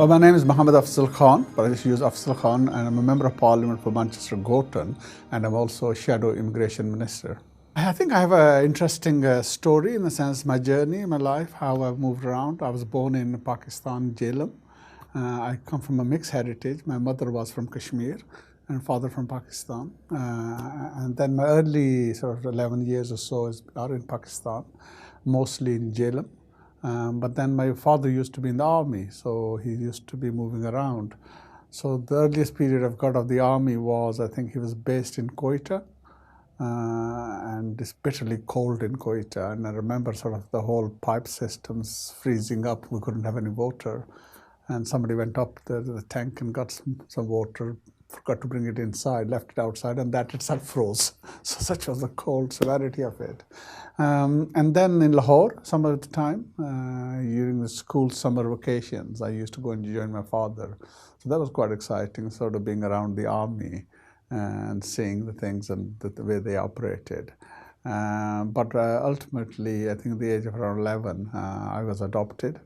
Well, my name is Mohammed Afzal Khan, but I just use Afzal Khan, and I'm a member of Parliament for Manchester Gorton, and I'm also a shadow immigration minister. I think I have an interesting story in the sense my journey, my life, how I've moved around. I was born in Pakistan, Jhelum. I come from a mixed heritage. My mother was from Kashmir and father from Pakistan. And then my early sort of 11 years or so are in Pakistan, mostly in Jhelum. But then my father used to be in the army, so he used to be moving around. So the earliest period I've got of the army was, I think he was based in Quetta, and it's bitterly cold in Quetta. And I remember sort of the whole pipe systems freezing up. We couldn't have any water. And somebody went up the tank and got some water, forgot to bring it inside, left it outside, and that itself froze. So such was the cold severity of it. And then in Lahore, some of the time, during the school summer vacations, I used to go and join my father. So that was quite exciting, sort of being around the army and seeing the things and the way they operated. But ultimately, I think at the age of around 11, I was adopted,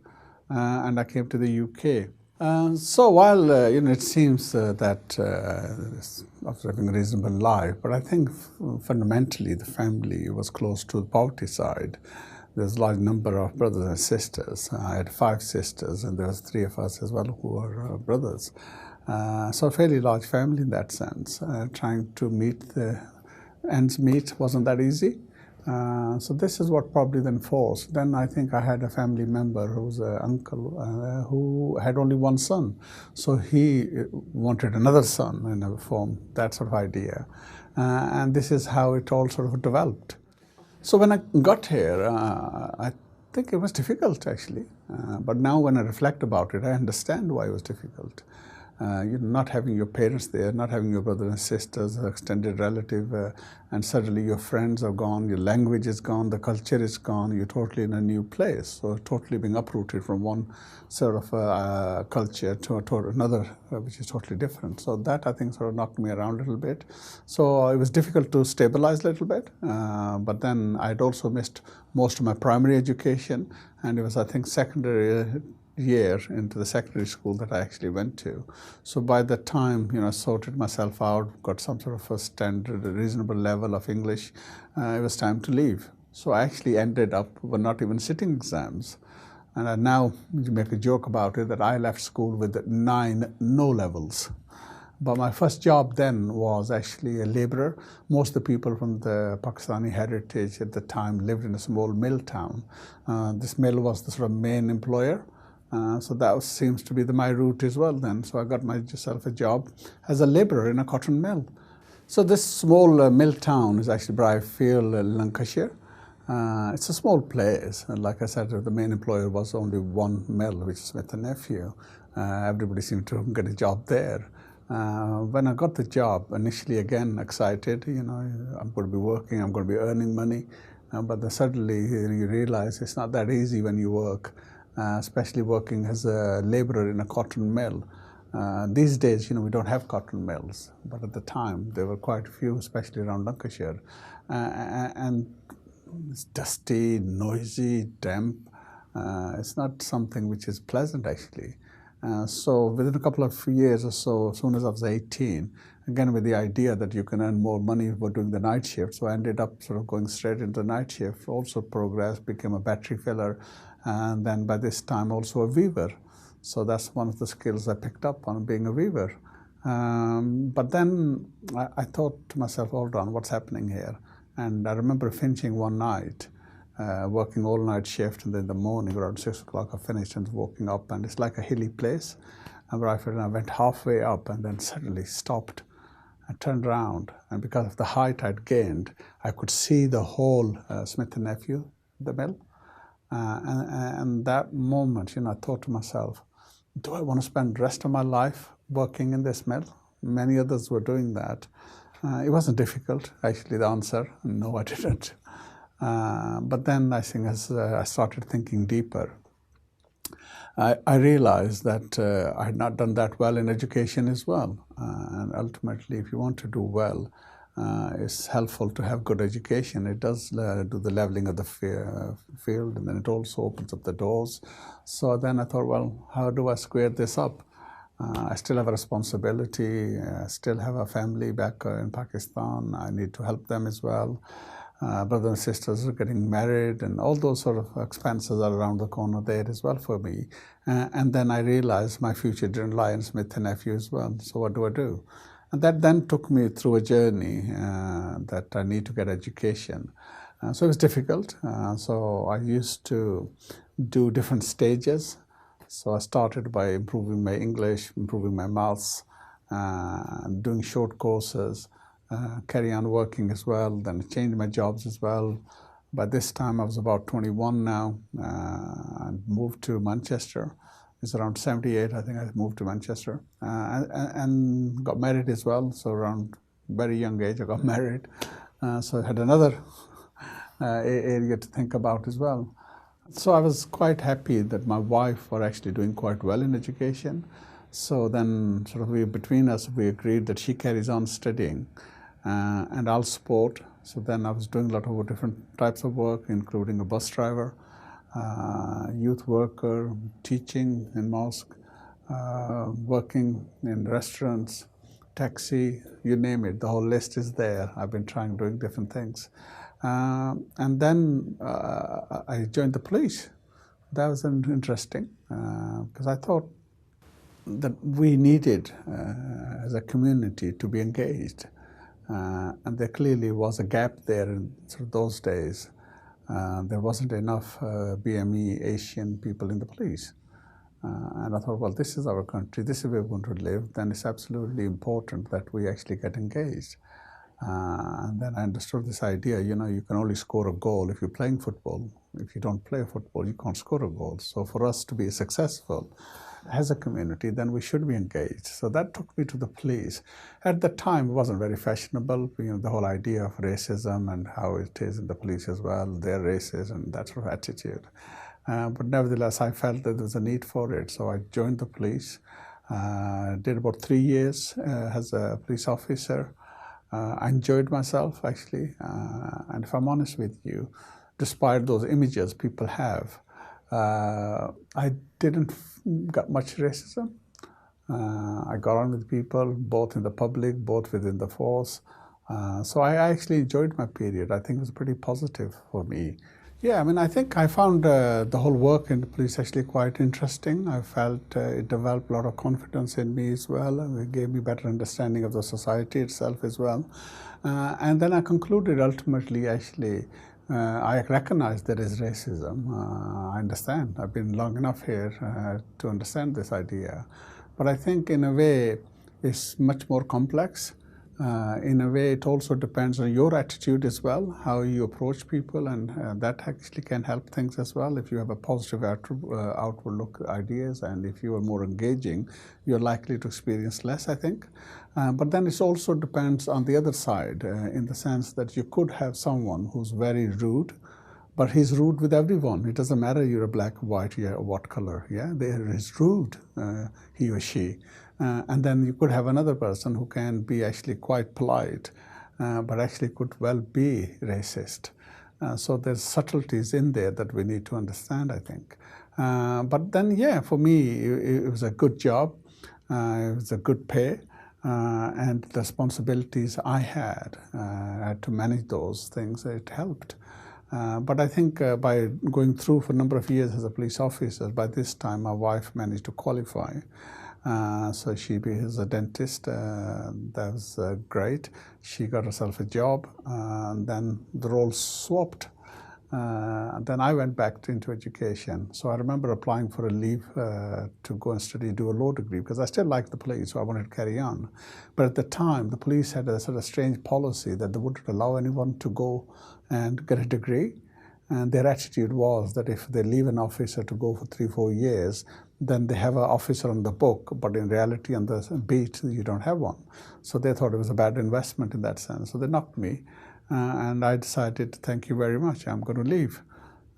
and I came to the UK. So while it seems that after having a reasonable life, but I think fundamentally the family was close to the poverty side. There's a large number of brothers and sisters. I had 5 sisters, and there was 3 of us as well who were brothers. So a fairly large family in that sense. Trying to meet the ends meet wasn't that easy. So this is what probably then forced. Then I think I had a family member who was an uncle who had only one son. So he wanted another son in a form, that sort of idea. And this is how it all sort of developed. So when I got here, I think it was difficult actually. But now when I reflect about it, I understand why it was difficult. Not having your parents there, not having your brothers and sisters, extended relative, and suddenly your friends are gone, your language is gone, the culture is gone, you're totally in a new place. So totally being uprooted from one sort of culture to another, which is totally different. So that I think sort of knocked me around a little bit. So it was difficult to stabilize a little bit, but then I'd also missed most of my primary education, and it was, I think, secondary year into the secondary school that I actually went to. So by the time, I sorted myself out, got some sort of a standard, a reasonable level of English, it was time to leave. So I actually ended up with not even sitting exams. And I now make a joke about it that I left school with 9 no levels. But my first job then was actually a laborer. Most of the people from the Pakistani heritage at the time lived in a small mill town. This mill was the sort of main employer. So that seems to be my route as well then. So I got myself a job as a labourer in a cotton mill. So this small mill town is actually Briarfield, Lancashire. It's a small place. And like I said, the main employer was only one mill, which is Smith & Nephew. Everybody seemed to get a job there. When I got the job, initially again excited, I'm going to be working, I'm going to be earning money. But then suddenly you realize it's not that easy when you work. Especially working as a labourer in a cotton mill. These days, we don't have cotton mills, but at the time there were quite a few, especially around Lancashire. And it's dusty, noisy, damp. It's not something which is pleasant actually. So within a couple of years or so, as soon as I was 18, again with the idea that you can earn more money for doing the night shift, so I ended up sort of going straight into the night shift, also progressed, became a battery filler, and then by this time also a weaver. So that's one of the skills I picked up on, being a weaver. But then I thought to myself, hold on, what's happening here? And I remember finishing one night, working all night shift, and then in the morning around 6 o'clock I finished and walking up, and it's like a hilly place. And I went halfway up and then suddenly stopped. I turned around, and because of the height I'd gained, I could see the whole Smith & Nephew, the mill. And that moment, I thought to myself, do I want to spend the rest of my life working in this mill? Many others were doing that. It wasn't difficult, actually, the answer. No, I didn't. But then I think as I started thinking deeper, I realized that I had not done that well in education as well. And ultimately, if you want to do well, it's helpful to have good education. It does do the leveling of the field, and then it also opens up the doors. So then I thought, well, how do I square this up? I still have a responsibility, still have a family back in Pakistan. I need to help them as well. Brothers and sisters are getting married, and all those sort of expenses are around the corner there as well for me. And then I realized my future didn't lie in Smith and Nephew as well. So what do I do? And that then took me through a journey that I need to get education. So it was difficult. So I used to do different stages. So I started by improving my English, improving my maths, doing short courses, carry on working as well, then changed my jobs as well. By this time I was about 21 now, and moved to Manchester. It's around 78, I think I moved to Manchester, and got married as well. So around very young age I got married. So I had another area to think about as well. So I was quite happy that my wife were actually doing quite well in education. So then sort of between us, we agreed that she carries on studying and I'll support. So then I was doing a lot of different types of work, including a bus driver, youth worker, teaching in mosque, working in restaurants, taxi, you name it, the whole list is there. I've been doing different things. And then I joined the police. That was interesting because I thought that we needed, as a community, to be engaged. And there clearly was a gap there in sort of those days. There wasn't enough BME Asian people in the police. And I thought, well, this is our country, this is where we're going to live, then it's absolutely important that we actually get engaged. And then I understood this idea, you can only score a goal if you're playing football. If you don't play football, you can't score a goal. So for us to be successful as a community, then we should be engaged. So that took me to the police. At the time, it wasn't very fashionable, the whole idea of racism and how it is in the police as well, they're racist and that sort of attitude. But nevertheless, I felt that there was a need for it. So I joined the police, did about 3 years as a police officer. I enjoyed myself, actually. And if I'm honest with you, despite those images people have, I didn't get much racism. I got on with people, both in the public, both within the force. So I actually enjoyed my period. I think it was pretty positive for me. Yeah, I think I found the whole work in the police actually quite interesting. I felt it developed a lot of confidence in me as well. It gave me better understanding of the society itself as well. And then I concluded ultimately, actually, I recognize there is racism. I understand. I've been long enough here to understand this idea. But I think in a way it's much more complex. In a way, it also depends on your attitude as well, how you approach people, and that actually can help things as well. If you have a positive outward look ideas, and if you are more engaging, you're likely to experience less, I think. But then it also depends on the other side, in the sense that you could have someone who's very rude, but he's rude with everyone. It doesn't matter you're a black, white, or what color. Yeah, there is rude, he or she. And then you could have another person who can be actually quite polite, but actually could well be racist. So there's subtleties in there that we need to understand, I think. But then, yeah, for me, it was a good job. It was a good pay. And the responsibilities I had to manage those things, it helped. But I think by going through for a number of years as a police officer, by this time my wife managed to qualify. So she is a dentist. That was great. She got herself a job, and then the roles swapped. And then I went back into education. So I remember applying for a leave to go and do a law degree, because I still liked the police, so I wanted to carry on. But at the time, the police had a sort of strange policy that they wouldn't allow anyone to go and get a degree. And their attitude was that if they leave an officer to go for 3-4 years, then they have an officer on the book, but in reality on the beat, you don't have one. So they thought it was a bad investment in that sense. So they knocked me, and I decided, thank you very much, I'm going to leave.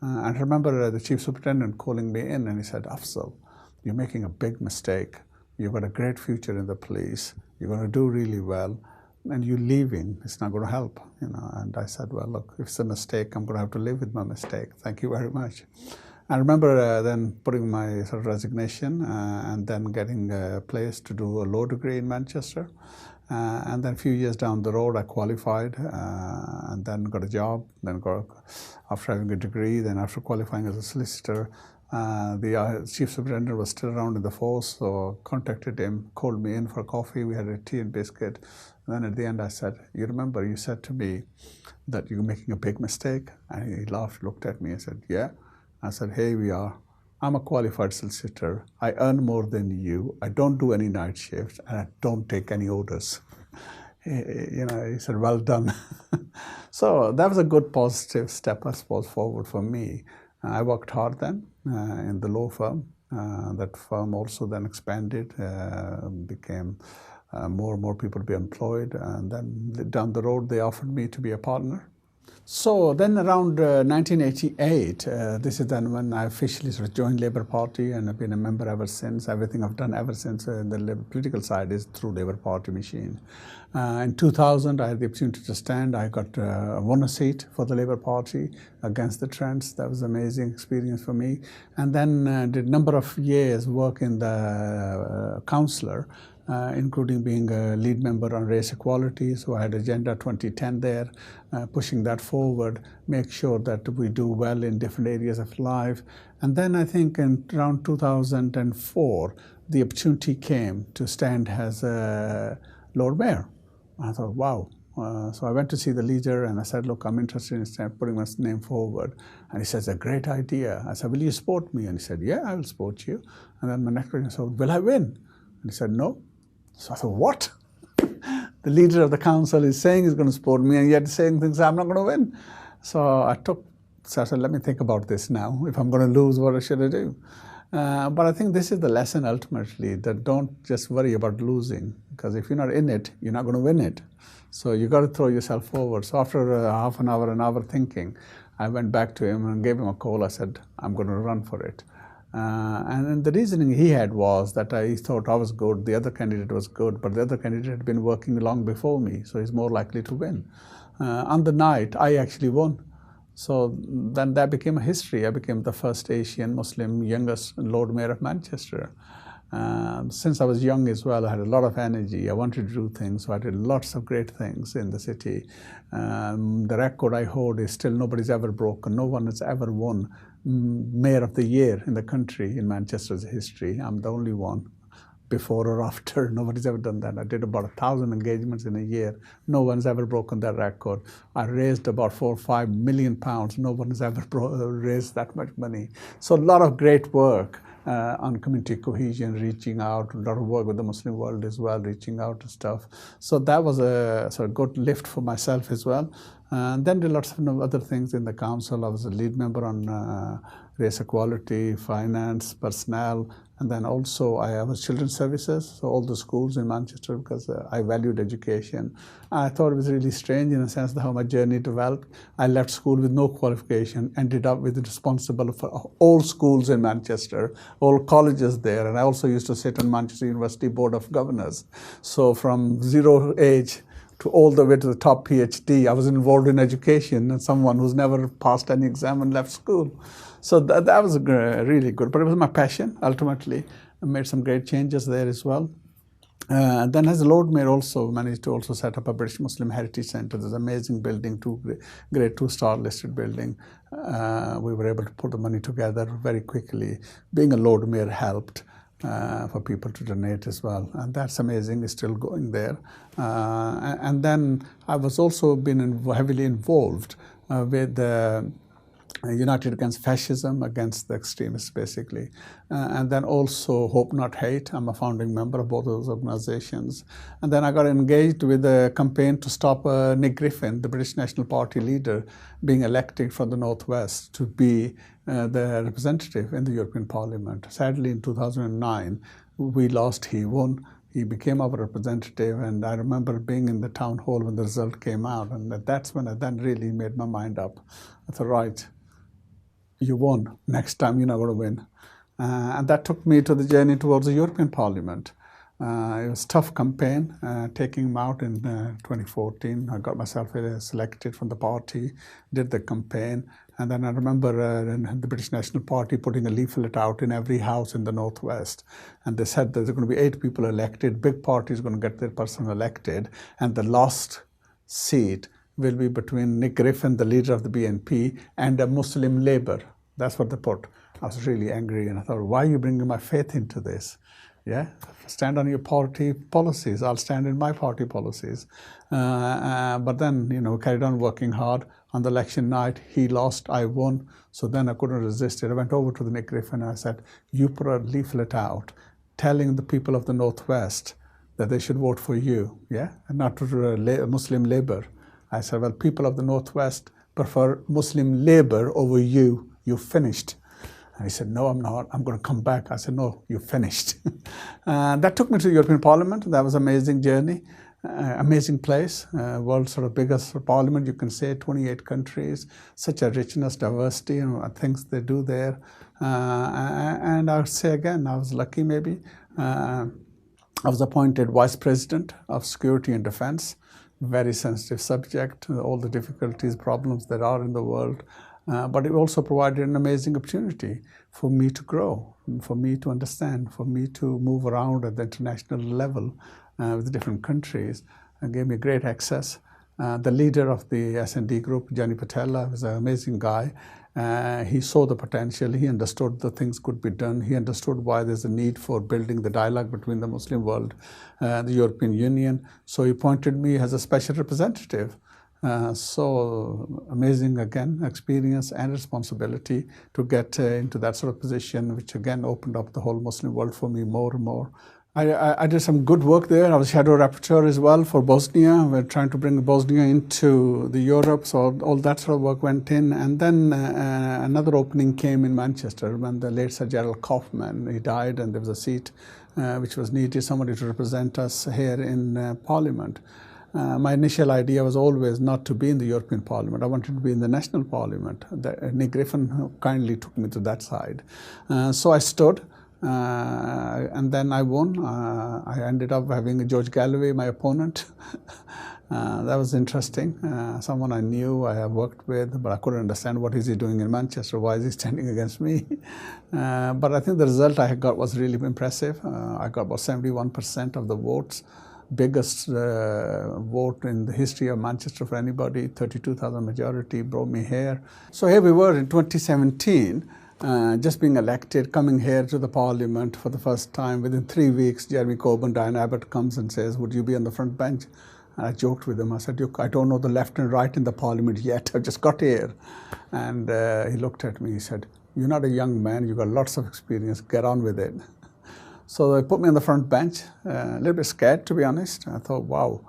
And I remember the chief superintendent calling me in, and he said, Afzal, you're making a big mistake. You've got a great future in the police. You're going to do really well. and you leaving, it's not going to help, And I said, well, look, if it's a mistake, I'm going to have to live with my mistake. Thank you very much. I remember then putting my sort of resignation and then getting a place to do a law degree in Manchester. And then a few years down the road, I qualified and then got a job. Then after having a degree, then after qualifying as a solicitor, the chief superintendent was still around in the force, so contacted him, called me in for coffee. We had a tea and biscuit. And then at the end, I said, you remember you said to me that you're making a big mistake? And he laughed, looked at me and said, yeah. I said, here we are. I'm a qualified solicitor. I earn more than you. I don't do any night shifts, and I don't take any orders. He said, well done. So that was a good positive step, I suppose, forward for me. I worked hard then in the law firm. That firm also then expanded, became more and more people to be employed. And then down the road, they offered me to be a partner. So then around 1988, this is then when I officially sort of joined Labour Party, and I've been a member ever since. Everything I've done ever since in the political side is through Labour Party machine. In 2000, I had the opportunity to stand. I won a seat for the Labour Party against the Trents. That was an amazing experience for me. And then did a number of years work in the councillor, including being a lead member on race equality. So I had Agenda 2010 there, pushing that forward, make sure that we do well in different areas of life. And then I think in around 2004, the opportunity came to stand as a Lord Mayor. I thought, wow. So I went to see the leader and I said, look, I'm interested in putting my name forward. And he says, a great idea. I said, will you support me? And he said, yeah, I will support you. And then my next question said, will I win? And he said, no. So I thought, what? The leader of the council is saying he's going to support me, and yet saying things I'm not going to win. So I said, let me think about this now. If I'm going to lose, what should I do? But I think this is the lesson ultimately, that don't just worry about losing, because if you're not in it, you're not going to win it. So you got to throw yourself forward. So after half an hour thinking, I went back to him and gave him a call. I said, I'm going to run for it. And then the reasoning he had was that he thought I was good, the other candidate was good, but the other candidate had been working long before me, so he's more likely to win. On the night, I actually won. So then that became a history. I became the first Asian Muslim youngest Lord Mayor of Manchester. Since I was young as well, I had a lot of energy. I wanted to do things, so I did lots of great things in the city. The record I hold is still nobody's ever broken. No one has ever won Mayor of the Year in the country in Manchester's history. I'm the only one, before or after. Nobody's ever done that. I did about 1,000 engagements in a year. No one's ever broken that record. I raised about £4 or £5 million. No one has ever raised that much money. So a lot of great work on community cohesion, reaching out, a lot of work with the Muslim world as well, reaching out to stuff. So that was a sort of good lift for myself as well. And then did lots of other things in the council. I was a lead member on race equality, finance, personnel, and then also I was children's services, so all the schools in Manchester, because I valued education. I thought it was really strange in a sense how my journey developed. I left school with no qualification, ended up with responsible for all schools in Manchester, all colleges there, and I also used to sit on Manchester University Board of Governors. So from zero age to all the way to the top PhD, I was involved in education, and someone who's never passed any exam and left school. So that was really good, but it was my passion, ultimately. I made some great changes there as well. Then as a Lord Mayor also managed to also set up a British Muslim Heritage Centre. There's an amazing building, great 2-star listed building. We were able to put the money together very quickly. Being a Lord Mayor helped for people to donate as well. And that's amazing, it's still going there. And then I was also been heavily involved with United Against Fascism, against the extremists, basically. And then also Hope Not Hate. I'm a founding member of both of those organizations. And then I got engaged with a campaign to stop Nick Griffin, the British National Party leader, being elected from the Northwest to be the representative in the European Parliament. Sadly, in 2009, we lost. He won. He became our representative, and I remember being in the town hall when the result came out, and that's when I then really made my mind up. I thought, right, you won. Next time you're not going to win. And that took me to the journey towards the European Parliament. It was a tough campaign, taking him out in 2014. I got myself selected from the party, did the campaign, and then I remember the British National Party putting a leaflet out in every house in the Northwest, and they said that there are going to be 8 people elected, big party is going to get their person elected, and the last seat will be between Nick Griffin, the leader of the BNP, and a Muslim Labour. That's what they put. I was really angry, and I thought, why are you bringing my faith into this? Yeah, stand on your party policies. I'll stand in my party policies. But then, carried on working hard. On the election night, he lost, I won. So then I couldn't resist it. I went over to the Nick Griffin and I said, you put a leaflet out telling the people of the Northwest that they should vote for you, yeah, and not for Muslim Labour. I said, well, people of the Northwest prefer Muslim Labour over you. You finished. And he said, no, I'm not. I'm going to come back. I said, no, you finished. That took me to the European Parliament. That was an amazing journey, amazing place, world's sort of biggest parliament, you can say, 28 countries, such a richness, diversity, and things they do there. And I would say again, I was lucky maybe. I was appointed Vice President of Security and Defense, very sensitive subject, all the difficulties, problems that are in the world. But it also provided an amazing opportunity for me to grow, for me to understand, for me to move around at the international level with different countries. It gave me great access. The leader of the S&D group, Gianni Patella, was an amazing guy. He saw the potential. He understood that things could be done. He understood why there's a need for building the dialogue between the Muslim world and the European Union. So he appointed me as a special representative. So amazing, again, experience and responsibility to get into that sort of position, which again opened up the whole Muslim world for me more and more. I did some good work there. I was shadow rapporteur as well for Bosnia. We're trying to bring Bosnia into the Europe, so all that sort of work went in. And then another opening came in Manchester when the late Sir Gerald Kaufman, he died, and there was a seat which was needed, somebody to represent us here in Parliament. My initial idea was always not to be in the European Parliament. I wanted to be in the National Parliament. Nick Griffin kindly took me to that side. So I stood, and then I won. I ended up having George Galloway, my opponent. That was interesting. Someone I knew, I have worked with, but I couldn't understand what is he doing in Manchester. Why is he standing against me? But I think the result I got was really impressive. I got about 71% of the votes. Biggest vote in the history of Manchester for anybody, 32,000 majority, brought me here. So here we were in 2017, just being elected, coming here to the Parliament for the first time. Within 3 weeks, Jeremy Corbyn, Diane Abbott comes and says, would you be on the front bench? And I joked with him. I said, I don't know the left and right in the Parliament yet. I've just got here. And he looked at me, he said, you're not a young man, you've got lots of experience, get on with it. So they put me on the front bench, a little bit scared, to be honest. I thought, wow,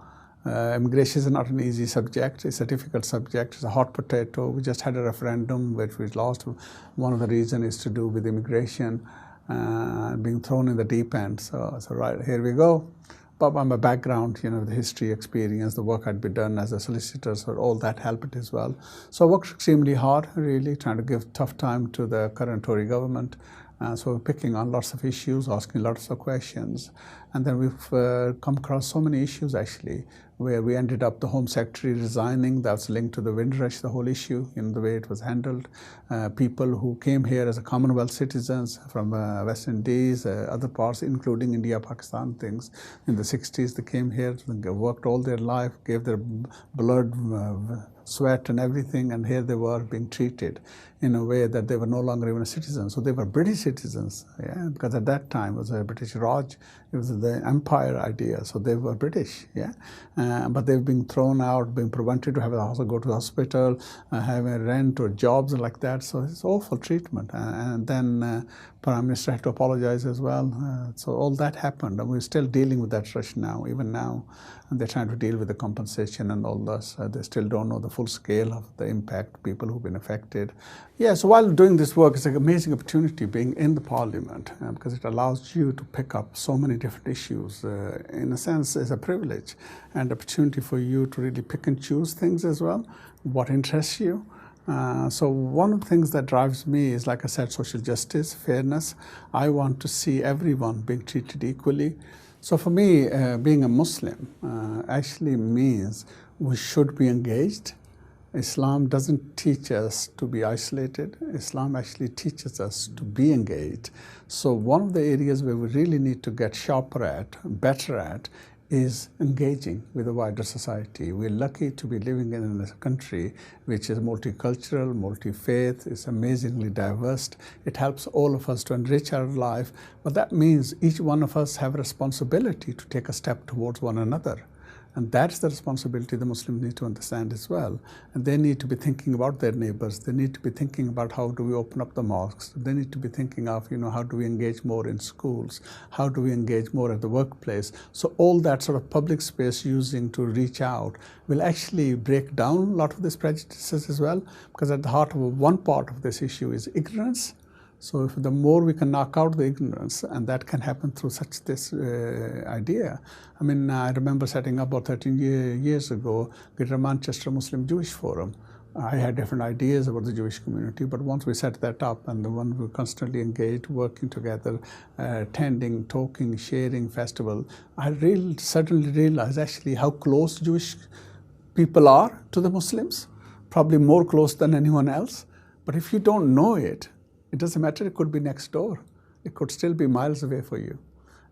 immigration is not an easy subject. It's a difficult subject. It's a hot potato. We just had a referendum, which we lost. One of the reasons is to do with immigration, being thrown in the deep end. So right, here we go. But my background, the history, experience, the work I'd been done as a solicitor, so all that helped as well. So I worked extremely hard, really, trying to give tough time to the current Tory government. So we're picking on lots of issues, asking lots of questions. And then we've come across so many issues, actually, where we ended up the Home Secretary resigning. That's linked to the Windrush, the whole issue, the way it was handled. People who came here as a Commonwealth citizens from West Indies, other parts, including India, Pakistan, things. In the 60s, they came here, worked all their life, gave their blood, sweat and everything, and here they were being treated in a way that they were no longer even a citizen. So they were British citizens, yeah, because at that time it was a British Raj, it was the empire idea, so they were British, yeah. But they've been thrown out, been prevented to have a house, go to the hospital, have a rent or jobs like that. So it's awful treatment. And then Prime Minister had to apologize as well. So all that happened, and we're still dealing with that rush now, even now. And they're trying to deal with the compensation and all this. They still don't know the full scale of the impact, people who've been affected. Yeah, so while doing this work, it's an amazing opportunity being in the Parliament because it allows you to pick up so many different issues. In a sense, it's a privilege and opportunity for you to really pick and choose things as well, what interests you. So one of the things that drives me is, like I said, social justice, fairness. I want to see everyone being treated equally. So for me, being a Muslim actually means we should be engaged. Islam doesn't teach us to be isolated. Islam actually teaches us to be engaged. So one of the areas where we really need to get sharper at, better at, is engaging with the wider society. We're lucky to be living in a country which is multicultural, multi-faith, it's amazingly diverse. It helps all of us to enrich our life, but that means each one of us have a responsibility to take a step towards one another. And that's the responsibility the Muslims need to understand as well. And they need to be thinking about their neighbors. They need to be thinking about how do we open up the mosques. They need to be thinking of, how do we engage more in schools? How do we engage more at the workplace? So all that sort of public space using to reach out will actually break down a lot of these prejudices as well, because at the heart of one part of this issue is ignorance. So if the more we can knock out the ignorance, and that can happen through such this idea. I mean, I remember setting up about 13 years ago, Greater Manchester Muslim Jewish Forum. I had different ideas about the Jewish community, but once we set that up and the one we constantly engaged, working together, attending, talking, sharing festival, I suddenly realized actually how close Jewish people are to the Muslims, probably more close than anyone else. But if you don't know it, it doesn't matter, it could be next door. It could still be miles away for you.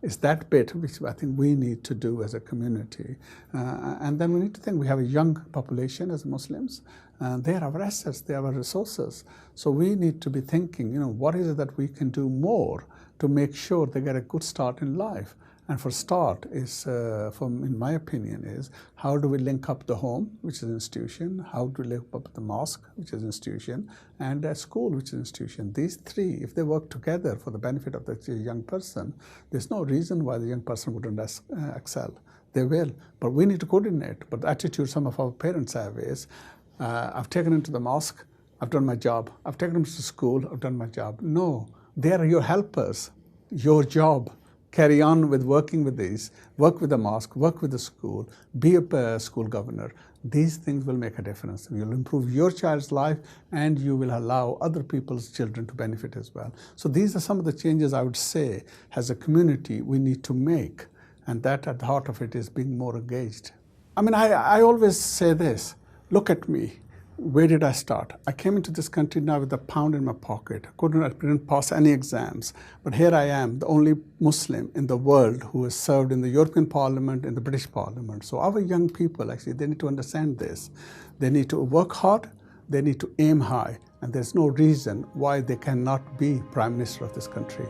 It's that bit which I think we need to do as a community. And then we need to think we have a young population as Muslims. They are our assets, they are our resources. So we need to be thinking, what is it that we can do more to make sure they get a good start in life? And for start is, in my opinion, is how do we link up the home, which is an institution, how do we link up the mosque, which is an institution, and a school, which is an institution. These three, if they work together for the benefit of the young person, there's no reason why the young person wouldn't excel. They will, but we need to coordinate. But the attitude some of our parents have is, I've taken them to the mosque, I've done my job. I've taken them to school, I've done my job. No, they are your helpers, your job. Carry on with working with these, work with the mosque, work with the school, be a school governor. These things will make a difference. You'll improve your child's life and you will allow other people's children to benefit as well. So these are some of the changes I would say as a community we need to make, and that at the heart of it is being more engaged. I mean, I always say this, look at me. Where did I start? I came into this country now with £1 in my pocket. I didn't pass any exams. But here I am, the only Muslim in the world who has served in the European Parliament, in the British Parliament. So our young people, actually, they need to understand this. They need to work hard. They need to aim high. And there's no reason why they cannot be Prime Minister of this country.